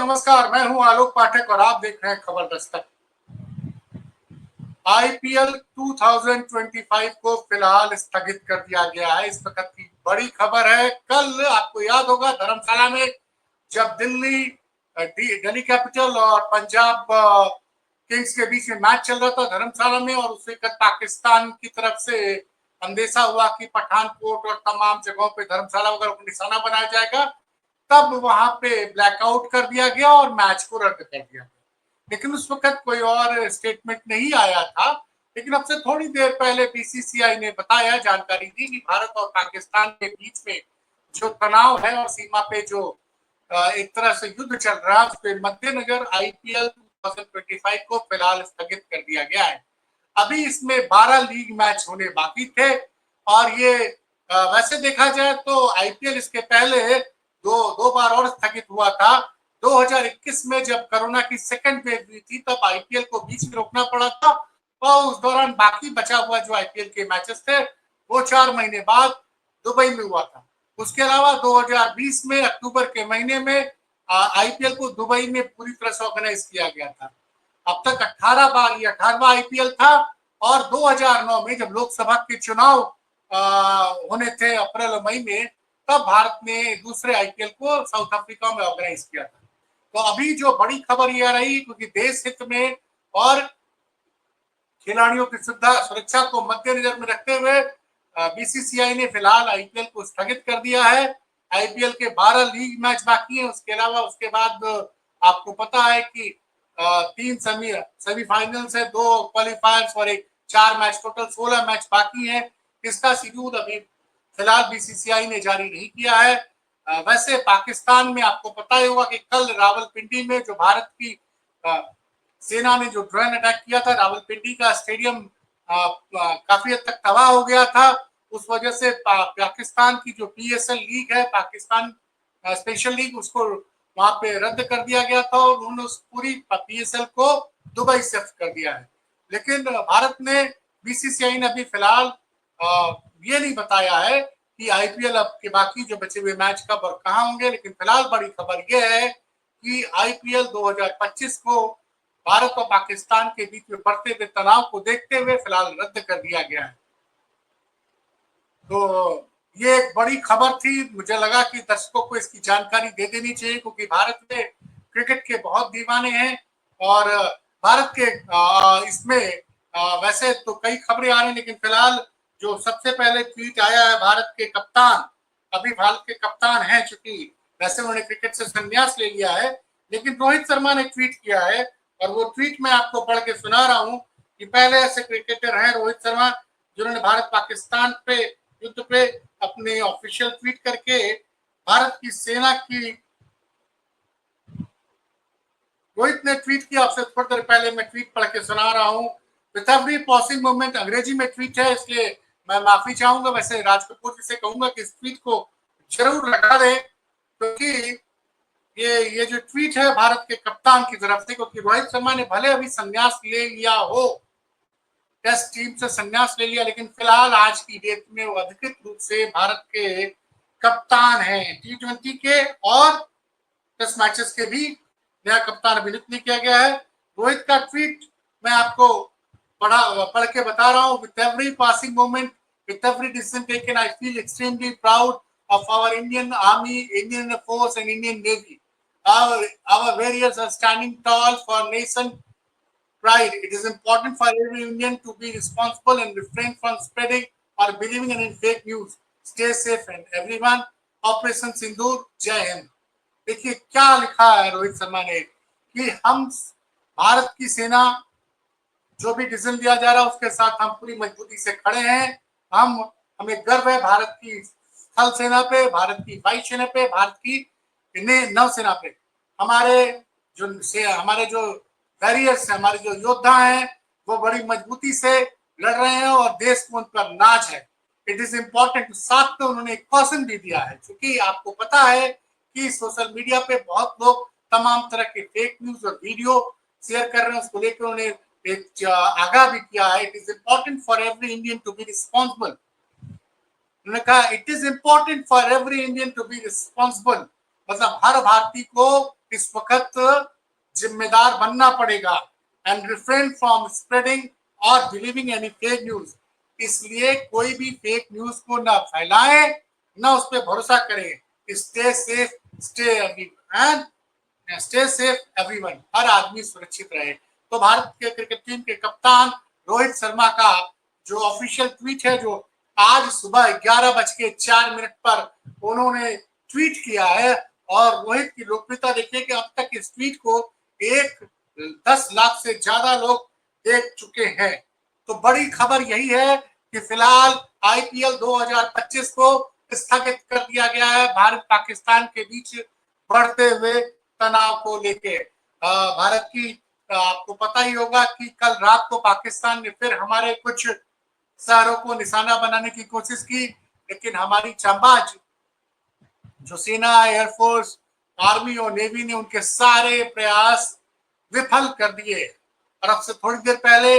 नमस्कार, मैं हूं आलोक पाठक और आप देख रहे हैं खबर दस्तक। आईपीएल 2025 को फिलहाल स्थगित कर दिया गया है। इस वक्त की बड़ी खबर है। कल आपको याद होगा धर्मशाला में जब दिल्ली कैपिटल और पंजाब किंग्स के बीच में मैच चल रहा था धर्मशाला में, और उस वक्त पाकिस्तान की तरफ से अंदेशा हुआ कि पठानकोट और तमाम जगहों पे धर्मशाला वगैरह को निशाना बनाया जाएगा, तब वहां पे ब्लैकआउट कर दिया गया और मैच को रद्द कर दिया गया। लेकिन उस वक्त कोई और स्टेटमेंट नहीं आया था। लेकिन अब से थोड़ी देर पहले बीसीसीआई ने बताया, जानकारी दी कि भारत और पाकिस्तान के बीच में जो तनाव है और सीमा पे जो एक तरह से युद्ध चल रहा है, उसके मद्देनजर आईपीएल 2025 को फिलहाल स्थगित कर दिया गया है। अभी इसमें 12 लीग मैच होने बाकी थे और ये वैसे देखा जाए तो आईपीएल इसके पहले दो बार और स्थगित हुआ था। 2021 में जब कोरोना की सेकंड वेव हुई थी तब आईपीएल को बीच में रोकना पड़ा था और उस दौरान बाकी बचा हुआ जो आईपीएल के मैचेस थे वो 4 महीने बाद दुबई में हुआ था। उसके अलावा 2020 में अक्टूबर के महीने में आईपीएल को दुबई में पूरी तरह से ऑर्गेनाइज किया गया था। अब तक 18 बार ये 18वां आईपीएल था और 2009 में जब लोकसभा के चुनाव होने थे अप्रैल और मई में, तब भारत ने दूसरे आईपीएल को साउथ अफ्रीका में ऑर्गेनाइज किया था। तो अभी जो बड़ी खबर ये रही, क्योंकि देश हित में और खिलाड़ियों की सुरक्षा को मद्देनजर में रखते हुए बीसीसीआई ने फिलहाल आईपीएल को स्थगित कर दिया है। आईपीएल के 12 लीग मैच बाकी हैं। उसके अलावा उसके बाद आपको पता है कि 3 सेमीफाइनल्स है, 2 क्वालिफायर्स और एक 4 मैच, टोटल 16 मैच बाकी हैं। इसका शेड्यूल अभी फिलहाल बीसीसीआई ने जारी नहीं किया है। वैसे पाकिस्तान में आपको पता ही होगा कि कल रावलपिंडी में जो भारत की सेना ने जो ड्रोन अटैक किया था, रावलपिंडी का स्टेडियम काफी हद तक तबाह हो गया था। उस वजह से पाकिस्तान की जो पीएसएल लीग है, पाकिस्तान स्पेशल लीग, उसको वहां पे रद्द कर दिया गया था और उन्होंने उस पूरी पीएसएल को दुबई शिफ्ट कर दिया है। लेकिन भारत ने, बीसीसीआई ने अभी फिलहाल ये नहीं बताया है कि आईपीएल अब के बाकी जो बचे हुए मैच कब और कहां होंगे। लेकिन फिलहाल बड़ी खबर यह है कि आईपीएल 2025 को भारत और पाकिस्तान के बीच में बढ़ते हुए तनाव को देखते हुए फिलहाल रद्द कर दिया गया है। तो ये एक बड़ी खबर थी। मुझे लगा कि दर्शकों को इसकी जानकारी दे देनी चाहिए, क्योंकि भारत में क्रिकेट के बहुत दीवाने हैं और भारत के इसमें वैसे तो कई खबरें आ रही, लेकिन फिलहाल जो सबसे पहले ट्वीट आया है भारत के कप्तान, अभी भारत के कप्तान हैं, चूंकि वैसे उन्होंने क्रिकेट से संन्यास ले लिया है, लेकिन रोहित शर्मा ने ट्वीट किया है और वो ट्वीट मैं आपको पढ़ के सुना रहा हूं कि पहले ऐसे क्रिकेटर हैं रोहित शर्मा जिन्होंने भारत पाकिस्तान पे युद्ध पे अपने ऑफिशियल ट्वीट करके भारत की सेना की, रोहित ने ट्वीट किया। आपसे थोड़ी देर पहले मैं ट्वीट पढ़ के सुना रहा हूं। विथ एवरी पॉसिंग मोमेंट, अंग्रेजी में ट्वीट है इसलिए मैं माफी चाहूंगा। वैसे राज कपूर जी से कहूंगा कि इस ट्वीट को जरूर लगा दें, क्योंकि ये जो ट्वीट है भारत के कप्तान की तरफ से, क्योंकि रोहित शर्मा ने भले अभी संन्यास ले लिया हो, टेस्ट टीम से संन्यास ले लिया, लेकिन फिलहाल आज की डेट में वो अधिकृत रूप से भारत के कप्तान हैं। T20 के और टेस्ट मैचेस के भी नया कप्तान अभिनीत नहीं किया गया है। रोहित का ट्वीट मैं आपको पढ़ के बता रहा हूँ। With every passing moment, with every decision taken, I feel extremely proud of our Indian Army, Indian Force and Indian Navy. Our warriors are standing tall for nation pride. It is important for every Indian to be responsible and refrain from spreading or believing in fake news. Stay safe and everyone. Operation Sindoor, जय हिंद। देखिए क्या लिखा है रोहित शर्मा ने कि हम भारत की सेना जो भी डिसीजन दिया जा रहा है उसके साथ हम पूरी मजबूती से खड़े हैं। हमें गर्व है भारत की थल सेना पे, भारत की वायु सेना पे, भारत की नौसेना पे। हमारे जो वॉरियर्स हैं, हमारे जो योद्धा हैं, वो बड़ी मजबूती से लड़ रहे हैं और देश को उन पर नाज है। It is important. साथ में उन्होंने एक क्वेश्चन भी दिया है, क्योंकि आपको पता है कि सोशल मीडिया पे बहुत लोग तमाम तरह के फेक न्यूज और वीडियो शेयर कर रहे हैं, उसको लेकर उन्होंने एक आगाह भी किया है। It is important for every Indian to be responsible. उन्होंने कहा it is important for every Indian to be responsible, मतलब हर भारतीय को इस वक्त जिम्मेदार बनना पड़ेगा एंड रिफ्रेन फ्रॉम स्प्रेडिंग और बिलीविंग एनी फेक न्यूज। इसलिए कोई भी फेक न्यूज को ना फैलाएं, ना उस पर भरोसा करें। Stay safe, stay safe everyone, हर आदमी सुरक्षित रहे। तो भारत के क्रिकेट टीम के कप्तान रोहित शर्मा का जो ऑफिशियल ट्वीट है, जो आज सुबह 11:04 पर उन्होंने ट्वीट किया है, और रोहित की लोकप्रियता देखिए कि अब तक इस ट्वीट को 10 लाख से ज्यादा लोग देख चुके हैं। तो बड़ी खबर यही है कि फिलहाल आईपीएल 2025 को स्थगित कर दिया गया है, भारत पाकिस्तान के बीच बढ़ते हुए तनाव को लेके। भारत की आपको पता ही होगा कि कल रात को पाकिस्तान ने फिर हमारे कुछ शहरों को निशाना बनाने की कोशिश की, लेकिन हमारी चांबाज जो सेना, एयरफोर्स, आर्मी और नेवी ने उनके सारे प्रयास विफल कर दिए। और अब से थोड़ी देर पहले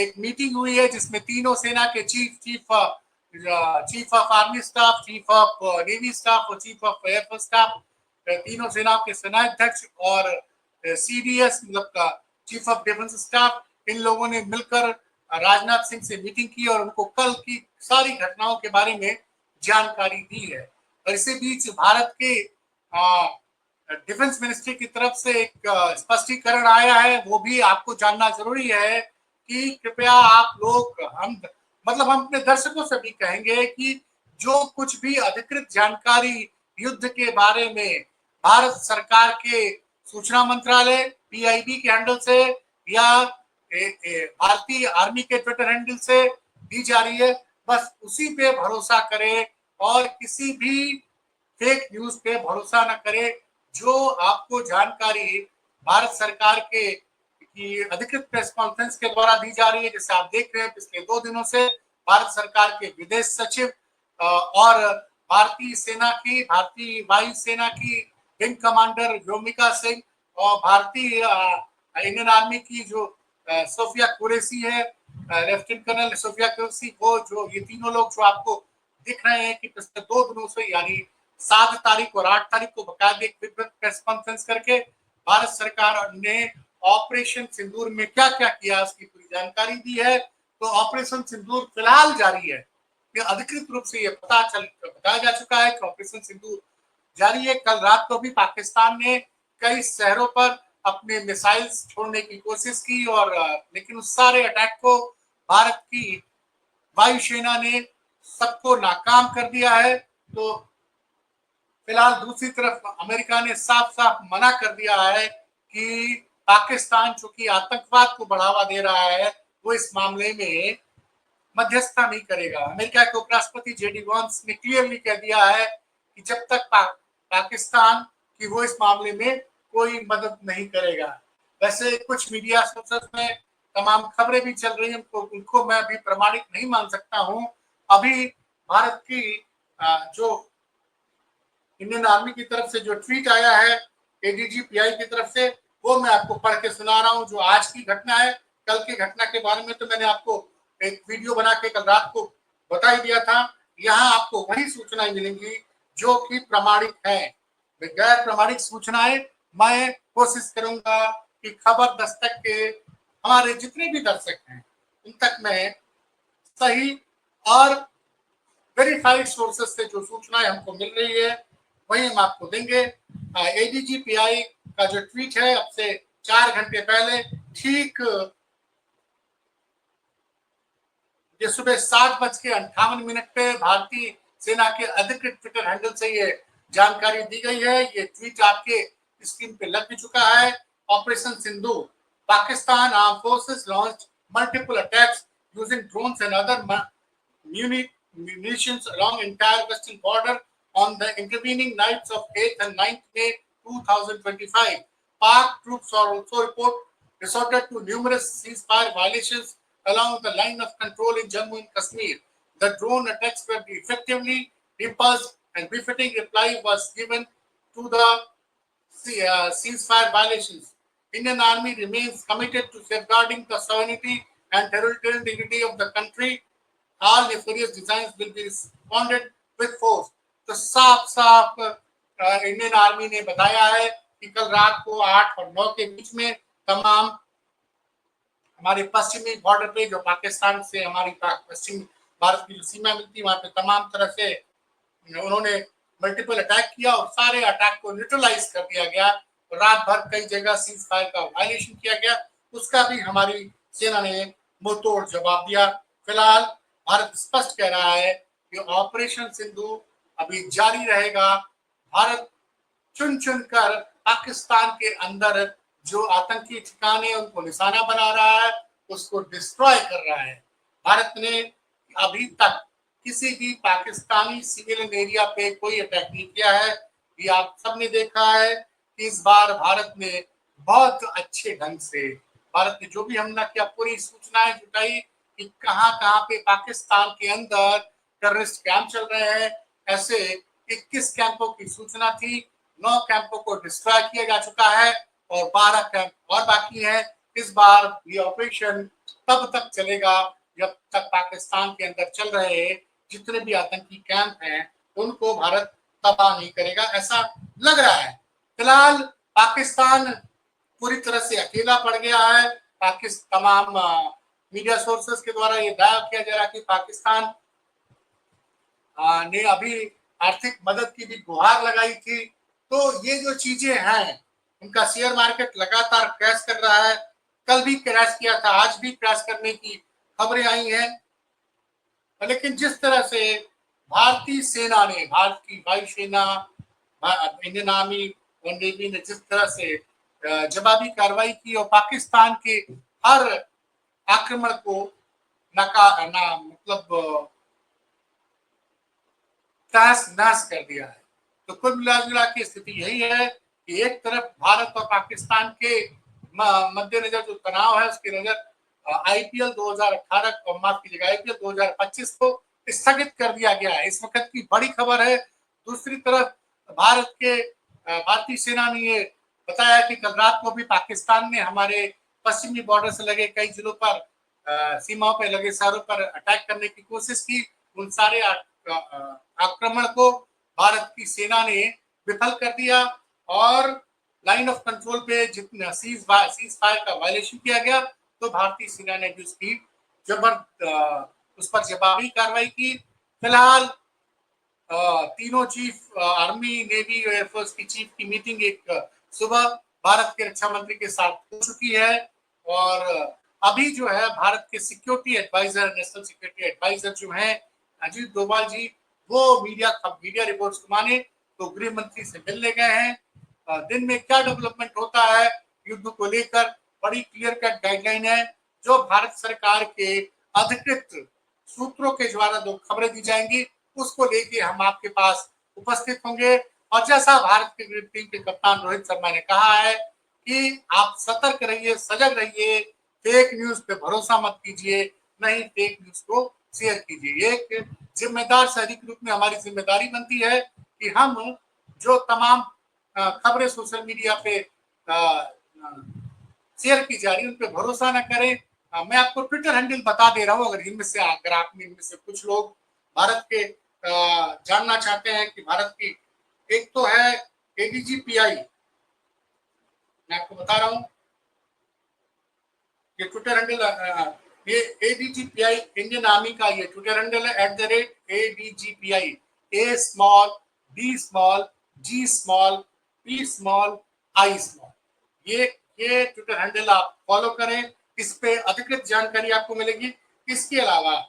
एक मीटिंग हुई है जिसमें तीनों सेना के chief of army staff, chief of navy staff और चीफ ऑफ एयरफोर्स स्टाफ, तीनों सेनाओं के सेनाध्यक्ष और सीडीएस मतलब का चीफ ऑफ डिफेंस स्टाफ, इन लोगों ने मिलकर राजनाथ सिंह से मीटिंग की और उनको कल की सारी घटनाओं के बारे में जानकारी दी है। और इसी बीच भारत के डिफेंस मिनिस्ट्री की तरफ से एक स्पष्टीकरण आया है, वो भी आपको जानना जरूरी है कि कृपया आप लोग, हम अपने दर्शकों से भी कहेंगे कि जो कुछ भी अधिकृत जानकारी युद्ध के बारे में भारत सरकार के सूचना मंत्रालय पीआईबी के हैंडल से या भारतीय आर्मी के ट्विटर हैंडल से दी जा रही है, बस उसी पे भरोसा करें और किसी भी फेक न्यूज पे भरोसा न करें। जो आपको जानकारी भारत सरकार के की अधिकृत प्रेस कॉन्फ्रेंस के द्वारा दी जा रही है, जैसे आप देख रहे हैं पिछले 2 दिनों से भारत सरकार के विदेश सचिव और भारतीय वायु सेना की विंग कमांडर व्योमिका सिंह और भारतीय इंडियन आर्मी की जो सोफिया कुरैशी है, लेफ्टिनेंट कर्नल सोफिया कुरैशी, वो जो ये तीनों लोग जो आपको दिख रहे हैं कि पिछले 2 दिनों से यानी 7 तारीख और 8 तारीख को बकायदे प्रेस कॉन्फ्रेंस करके भारत सरकार ने ऑपरेशन सिंदूर में क्या क्या किया उसकी पूरी जानकारी दी है। तो ऑपरेशन सिंदूर फिलहाल जारी है, ये अधिकृत रूप से ये बताया जा चुका है कि ऑपरेशन सिंदूर जारी है। कल रात को भी पाकिस्तान ने कई शहरों पर अपने मिसाइल्स छोड़ने की कोशिश की, और लेकिन उस सारे अटैक को भारत की वायुसेना ने सबको नाकाम कर दिया है। तो फिलहाल दूसरी तरफ अमेरिका ने साफ साफ मना कर दिया है कि पाकिस्तान चूंकि आतंकवाद को बढ़ावा दे रहा है, वो इस मामले में मध्यस्थता नहीं करेगा। अमेरिका के उपराष्ट्रपति जेडी वांस ने क्लियरली कह दिया है कि जब तक पाकिस्तान की वो इस मामले में कोई मदद नहीं करेगा। वैसे कुछ मीडिया सोर्सेस में तमाम खबरें भी चल रही हैं, उनको मैं अभी प्रमाणित नहीं मान सकता हूं। अभी भारत की जो इंडियन आर्मी की तरफ से जो ट्वीट आया है एडीजी पीआई की तरफ से, वो मैं आपको पढ़ के सुना रहा हूं। जो आज की घटना है, कल की घटना के बारे में तो मैंने आपको एक वीडियो बना के कल रात को बता ही दिया था। यहाँ आपको वही सूचनाएं मिलेंगी जो कि प्रमाणित है। गैर प्रमाणित सूचनाएं मैं कोशिश करूंगा कि खबर दस्तक के हमारे जितने भी दर्शक हैं उन तक मैं सही और वेरीफाइड सोर्सेस से जो सूचनाएं हमको मिल रही है वही हम आपको देंगे। एडीजी पीआई का जो ट्वीट है अब से 4 घंटे पहले, ठीक ये सुबह 7:58 पे भारतीय सेना के अधिकृत ट्विटर हैंडल से ये जानकारी दी गई है। ये ट्वीट आपके स्क्रीन पे लग भी चुका है। Operation Sindoor, Pakistan arm forces launch multiple attacks using drones and other munitions along entire western border on the intervening nights of 8th and 9th May 2025. Pak troops are also resorted to numerous ceasefire violations along the line of control in Jammu and Kashmir. The drone attacks were effectively repulsed and befitting reply was given to the ceasefire violations. Indian Army remains committed to safeguarding the sovereignty and territorial integrity of the country. All nefarious designs will be responded with force. तो साफ साफ Indian army ने बताया है कि कल रात को 8 और 9 के बीच में तमाम हमारे पश्चिमी बॉर्डर पे जो पाकिस्तान से हमारी पश्चिम भारत की जो सीमा मिलती है वहां पे तमाम तरह से उन्होंने मल्टीपल अटैक किया और सारे अटैक को न्यूट्रलाइज कर दिया गया। रात भर कई जगह सीज फायर का वायलेशन किया गया, उसका भी हमारी सेना ने मुंहतोड़ जवाब दिया। फिलहाल भारत स्पष्ट कह रहा है कि ऑपरेशन सिंधु अभी जारी रहेगा। भारत चुन चुन कर पाकिस्तान के अंदर जो आतंकी ठिकाने उनको निशाना बना रहा है, उसको डिस्ट्रॉय कर रहा है। भारत ने अभी तक किसी भी पाकिस्तानी सिविलियन एरिया पे कोई अटैक नहीं किया है। ये आप सबने देखा है कि इस बार भारत ने बहुत अच्छे ढंग से भारत ने जो भी हमला किया पूरी सूचनाएं जुटाई कि कहां कहां पे पाकिस्तान के अंदर टेररिस्ट कैंप चल रहे हैं। ऐसे 21 कैंपों की सूचना थी, 9 कैंपों को डिस्ट्रॉय किया जा चुका है और 12 कैंप और बाकी है। इस बार ये ऑपरेशन तब तक चलेगा जब तक पाकिस्तान के अंदर चल रहे जितने भी आतंकी कैंप हैं उनको भारत तबाह नहीं करेगा, ऐसा लग रहा है। फिलहाल पाकिस्तान पूरी तरह से अकेला पड़ गया है। पाकिस्तान तमाम मीडिया सोर्सेस के द्वारा ये दावा किया जा रहा है कि पाकिस्तान ने अभी आर्थिक मदद की भी गुहार लगाई थी। तो ये जो चीजें हैं, उनका शेयर मार्केट लगातार क्रैश कर रहा है। कल भी क्रैश किया था, आज भी क्रैश करने की खबरें आई हैं। लेकिन जिस तरह से भारतीय सेना ने, भारत की वायुसेना, इंडियन आर्मी और नेवी ने जिस तरह से जवाबी कार्रवाई की और पाकिस्तान के हर आक्रमण को मतलब तहस नहस कर दिया है। तो कुल मिला की स्थिति यही है कि एक तरफ भारत और पाकिस्तान के मद्देनजर जो तनाव है उसके नजर आईपीएल 2018 को माफ कीजिएगा आईपीएल 2025 को स्थगित कर दिया गया है। इस वक्त की बड़ी खबर है। दूसरी तरफ भारतीय सेना ने ये बताया कि कल रात को भी पाकिस्तान ने हमारे पश्चिमी बॉर्डर से लगे कई जिलों पर सीमाओं पर लगे शहरों पर अटैक करने की कोशिश की। उन सारे आक्रमण को भारत की सेना ने विफल कर दिया और लाइन ऑफ कंट्रोल पे जितना सीज फायर का वायलेशन किया गया तो भारतीय सेना ने भी उसकी उस पर जवाबी कार्रवाई की। फिलहाल तीनों चीफ आर्मी, नेवी और एयरफोर्स की चीफ की मीटिंग एक सुबह भारत के रक्षा मंत्री के साथ हो चुकी है और अभी जो है भारत के security adviser, national security adviser जो हैं अजीत डोभाल जी, वो मीडिया रिपोर्ट्स को माने तो गृह मंत्री से मिलने गए हैं। दिन में क्या डेवलपमेंट होता है युद्ध को लेकर बड़ी क्लियर कट गाइडलाइन है जो भारत सरकार के अधिकृत सूत्रों के द्वारा जो खबरें दी जाएंगी उसको लेके हम आपके पास उपस्थित होंगे। और जैसा भारत के क्रिकेट टीम के कप्तान रोहित शर्मा ने कहा है कि आप सतर्क रहिए, सजग रहिए, फेक न्यूज पे भरोसा मत कीजिए, नहीं फेक न्यूज को शेयर कीजिए। एक जिम्मेदार शहरी के रूप में हमारी जिम्मेदारी बनती है कि हम जो तमाम खबरें सोशल मीडिया पे शेयर की जा रही है उन पे भरोसा न करें। मैं आपको ट्विटर हैंडल बता दे रहा हूँ, अगर आप में इनमें से कुछ लोग भारत के जानना चाहते हैं कि भारत की एक तो है एडीजीपीआई, मैं आपको बता रहा हूँ ये ट्विटर हैंडल, ये एडीजीपीआई इंडियन आर्मी का ये ट्विटर हैंडल है @ADGPI, A small D small G small P small I small. ये ट्विटर हैंडल आप फॉलो करें, इस पे अधिकृत जानकारी आपको मिलेगी। इसके अलावा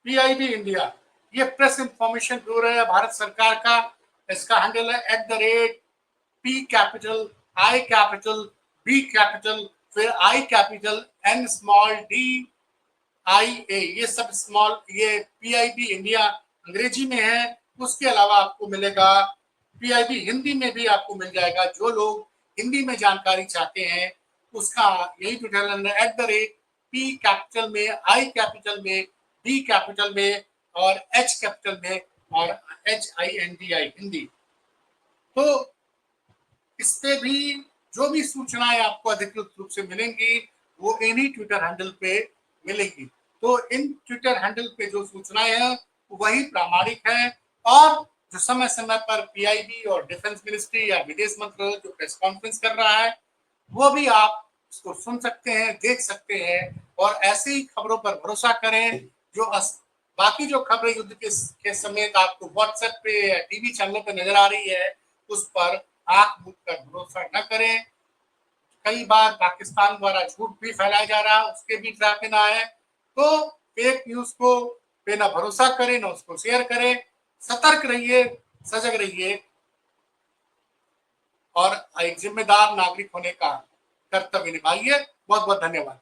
पीआईबी इंडिया, ये प्रेस इंफॉर्मेशन ब्यूरो है भारत सरकार का, इसका हैंडल है @P capital I capital B capital फिर I capital N small D I A, ये सब स्मॉल, ये पीआईबी इंडिया अंग्रेजी में है। उसके अलावा आपको मिलेगा पीआईबी हिंदी में भी आपको मिल जाएगा। जो लोग हिंदी में जानकारी चाहते हैं उसका यही ट्विटर हैंडल है @P कैपिटल में, I कैपिटल में, B कैपिटल में और H कैपिटल में और HINDI हिंदी। तो इस पे भी जो भी सूचनाएं आपको अधिकृत रूप से मिलेंगी वो इन्हीं ट्विटर हैंडल पे मिलेगी। तो इन ट्विटर हैंडल पे जो सूचनाएं हैं वही प्रामाणिक है। और जो समय समय पर पीआईबी और डिफेंस मिनिस्ट्री या विदेश मंत्रालय जो प्रेस कॉन्फ्रेंस कर रहा है, वो भी आप उसको सुन सकते हैं, देख सकते हैं, और ऐसी खबरों पर भरोसा करें जो बाकी जो खबरें युद्ध के समेत आपको व्हाट्सएप पे या टीवी चैनल पे नजर आ रही है, उस पर आंख मूंद कर भरोसा न करें। कई बार पाकिस्तान द्वारा झूठ भी फैलाया जा रहा है, उसके भी ट्रैप में ना आए। तो फेक न्यूज को पे ना भरोसा करें, ना उसको शेयर करें। सतर्क रहिए, सजग रहिए, और एक जिम्मेदार नागरिक होने का कर्तव्य निभाइए। बहुत बहुत धन्यवाद।